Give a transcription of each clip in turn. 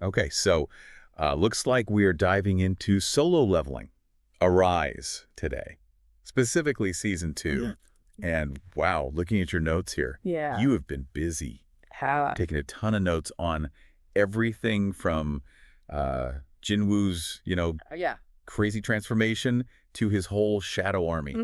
Okay, so looks like we are diving into solo leveling, Arise today, specifically season two. And wow, looking at your notes here, Yeah. you have been busy How? taking a ton of notes on everything from uh, Jinwoo's, Yeah. crazy transformation to his whole shadow army.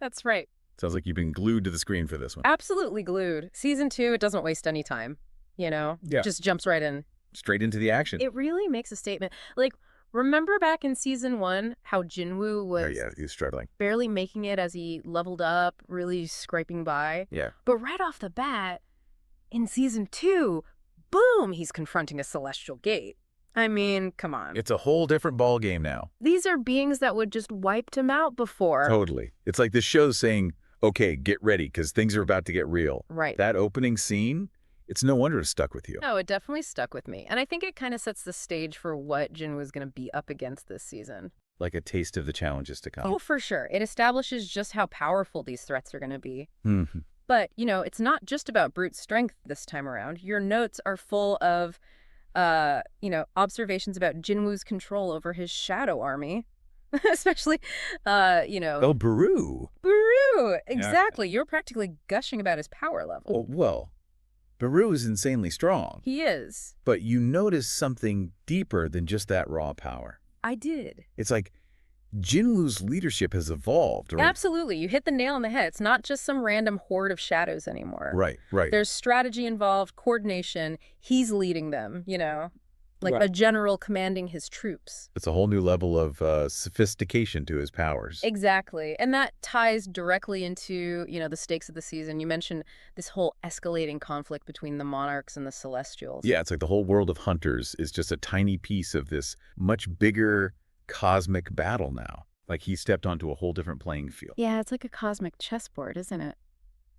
That's right. Sounds like you've been glued to the screen for this one. Absolutely glued. Season 2, it doesn't waste any time, Yeah, just jumps right in. straight into the action. It really makes a statement. Like, remember back in season 1 how Jinwoo Oh was yeah, he's struggling. barely making it as he leveled up, really scraping by? Yeah. But right off the bat, in season 2, boom, he's confronting a celestial gate. I mean, come on. It's a whole different ball game now. These are beings that would just wiped him out before. Totally. It's like this show's saying, okay, get ready because things are about to get real. Right. That opening scene, it's no wonder it stuck with you. No, it definitely stuck with me. And I think it kind of sets the stage for what Jin was going to be up against this season. Like a taste of the challenges to come. Oh, for sure. It establishes just how powerful these threats are going to be. Mm-hmm. But, it's not just about brute strength this time around. Your notes are full of, observations about Jinwoo's control over his shadow army. Especially, Oh, Baru. Baru. Exactly. You're practically gushing about his power level. Oh, well, Baru is insanely strong. He is. But you notice something deeper than just that raw power. I did. It's like Jinwoo's leadership has evolved. Or... Absolutely. You hit the nail on the head. It's not just some random horde of shadows anymore. Right, right. There's strategy involved, coordination. He's leading them, like Right. a general commanding his troops. It's a whole new level of sophistication to his powers. Exactly. And that ties directly into, the stakes of the season. You mentioned this whole escalating conflict between the monarchs and the celestials. Yeah, it's like the whole world of hunters is just a tiny piece of this much bigger cosmic battle now. Like he stepped onto a whole different playing field. Yeah, it's like a cosmic chessboard, isn't it?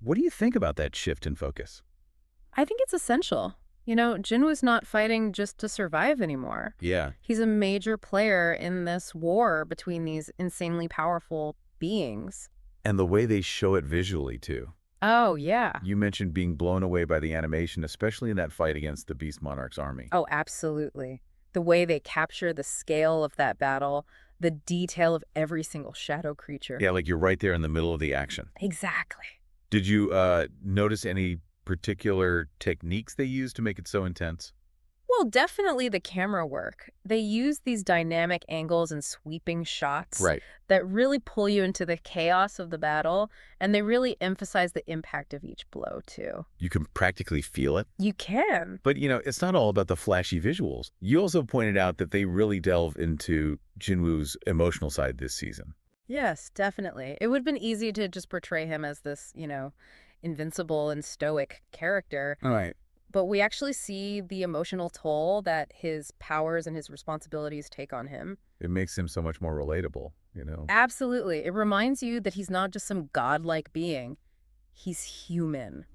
What do you think about that shift in focus? I think it's essential. Jinwoo's not fighting just to survive anymore. Yeah. He's a major player in this war between these insanely powerful beings. And the way they show it visually, too. Oh, yeah. You mentioned being blown away by the animation, especially in that fight against the Beast Monarch's army. Oh, absolutely. The way they capture the scale of that battle, the detail of every single shadow creature. Yeah, like you're right there in the middle of the action. Exactly. Did you notice any particular techniques they used to make it so intense? Well, definitely the camera work. They use these dynamic angles and sweeping shots that really pull you into the chaos of the battle, and they really emphasize the impact of each blow, too. You can practically feel it. You can. But, it's not all about the flashy visuals. You also pointed out that they really delve into Jinwoo's emotional side this season. Yes, definitely. It would have been easy to just portray him as this, invincible and stoic character. All right. But we actually see the emotional toll that his powers and his responsibilities take on him. It makes him so much more relatable, Absolutely. It reminds you that he's not just some godlike being. He's human,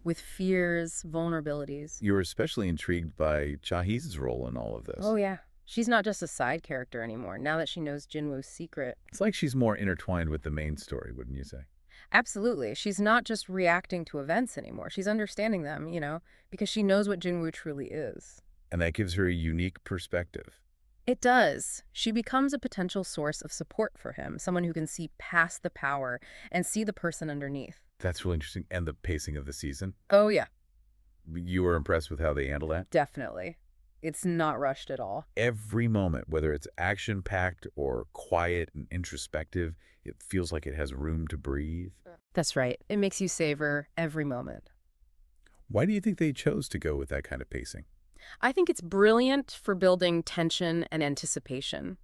with fears, vulnerabilities. You were especially intrigued by Chahi's role in all of this. Oh, yeah. She's not just a side character anymore, now that she knows Jinwoo's secret. It's like she's more intertwined with the main story, wouldn't you say? Absolutely. She's not just reacting to events anymore. She's understanding them, because she knows what Jinwoo truly is. And that gives her a unique perspective. It does. She becomes a potential source of support for him, someone who can see past the power and see the person underneath. That's really interesting. And the pacing of the season? Oh, yeah. You were impressed with how they handle that? Definitely. It's not rushed at all. Every moment, whether it's action-packed or quiet and introspective, it feels like it has room to breathe. That's right. It makes you savor every moment. Why do you think they chose to go with that kind of pacing? I think it's brilliant for building tension and anticipation.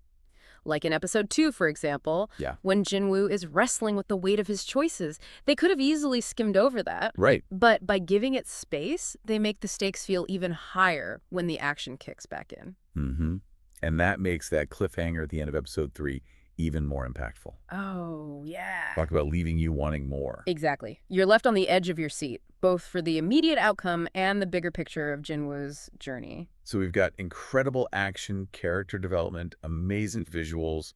Like in episode 2, for example, when Jinwoo is wrestling with the weight of his choices. They could have easily skimmed over that. Right. But by giving it space, they make the stakes feel even higher when the action kicks back in. Mm-hmm. And that makes that cliffhanger at the end of episode 3 even more impactful. Oh, yeah. Talk about leaving you wanting more. Exactly. You're left on the edge of your seat, both for the immediate outcome and the bigger picture of Jinwoo's journey. So we've got incredible action, character development, amazing visuals,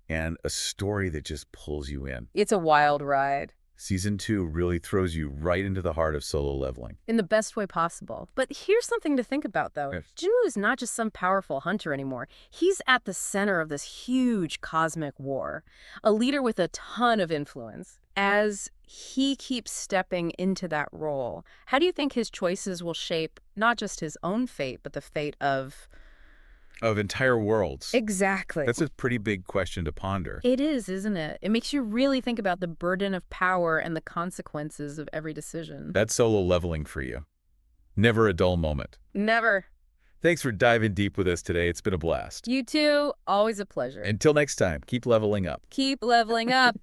and a story that just pulls you in. It's a wild ride. Season 2 really throws you right into the heart of solo leveling. In the best way possible. But here's something to think about, though. Yes. Jin-Woo is not just some powerful hunter anymore. He's at the center of this huge cosmic war, a leader with a ton of influence. As he keeps stepping into that role, how do you think his choices will shape not just his own fate, but the fate of... Of entire worlds. Exactly. That's a pretty big question to ponder. It is, isn't it? It makes you really think about the burden of power and the consequences of every decision. That's solo leveling for you. Never a dull moment. Never. Thanks for diving deep with us today. It's been a blast. You too. Always a pleasure. Until next time, keep leveling up. Keep leveling up.